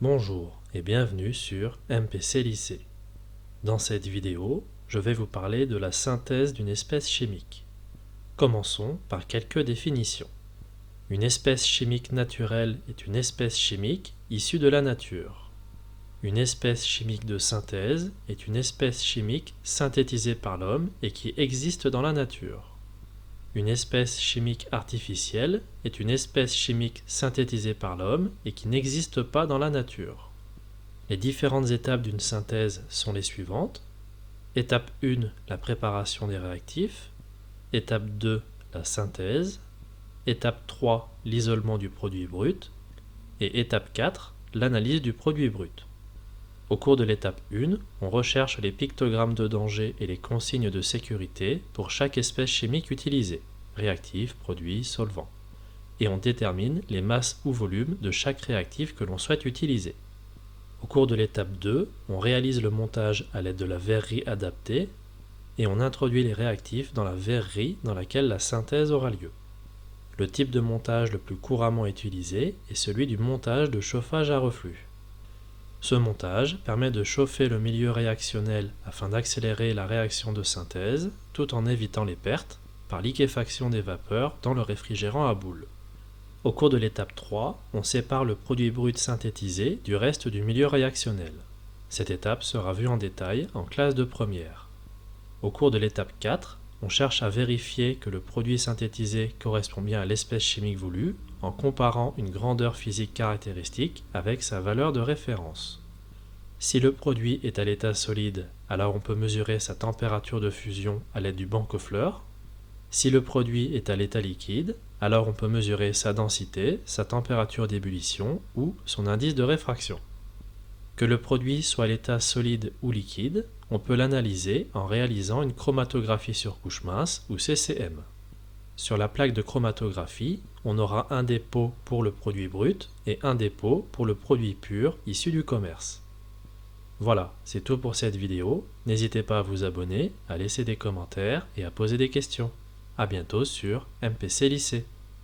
Bonjour et bienvenue sur MPC Lycée. Dans cette vidéo, je vais vous parler de la synthèse d'une espèce chimique. Commençons par quelques définitions. Une espèce chimique naturelle est une espèce chimique issue de la nature. Une espèce chimique de synthèse est une espèce chimique synthétisée par l'homme et qui existe dans la nature. Une espèce chimique artificielle est une espèce chimique synthétisée par l'homme et qui n'existe pas dans la nature. Les différentes étapes d'une synthèse sont les suivantes. Étape 1, la préparation des réactifs. Étape 2, la synthèse. Étape 3, l'isolement du produit brut. Et étape 4, l'analyse du produit brut. Au cours de l'étape 1, on recherche les pictogrammes de danger et les consignes de sécurité pour chaque espèce chimique utilisée, réactif, produit, solvant. Et on détermine les masses ou volumes de chaque réactif que l'on souhaite utiliser. Au cours de l'étape 2, on réalise le montage à l'aide de la verrerie adaptée et on introduit les réactifs dans la verrerie dans laquelle la synthèse aura lieu. Le type de montage le plus couramment utilisé est celui du montage de chauffage à reflux. Ce montage permet de chauffer le milieu réactionnel afin d'accélérer la réaction de synthèse tout en évitant les pertes par liquéfaction des vapeurs dans le réfrigérant à boules. Au cours de l'étape 3, on sépare le produit brut synthétisé du reste du milieu réactionnel. Cette étape sera vue en détail en classe de première. Au cours de l'étape 4, on cherche à vérifier que le produit synthétisé correspond bien à l'espèce chimique voulue en comparant une grandeur physique caractéristique avec sa valeur de référence. Si le produit est à l'état solide, alors on peut mesurer sa température de fusion à l'aide du banc-fleur. Si le produit est à l'état liquide, alors on peut mesurer sa densité, sa température d'ébullition ou son indice de réfraction. Que le produit soit à l'état solide ou liquide, on peut l'analyser en réalisant une chromatographie sur couche mince ou CCM. Sur la plaque de chromatographie, on aura un dépôt pour le produit brut et un dépôt pour le produit pur issu du commerce. Voilà, c'est tout pour cette vidéo. N'hésitez pas à vous abonner, à laisser des commentaires et à poser des questions. À bientôt sur MPC Lycée.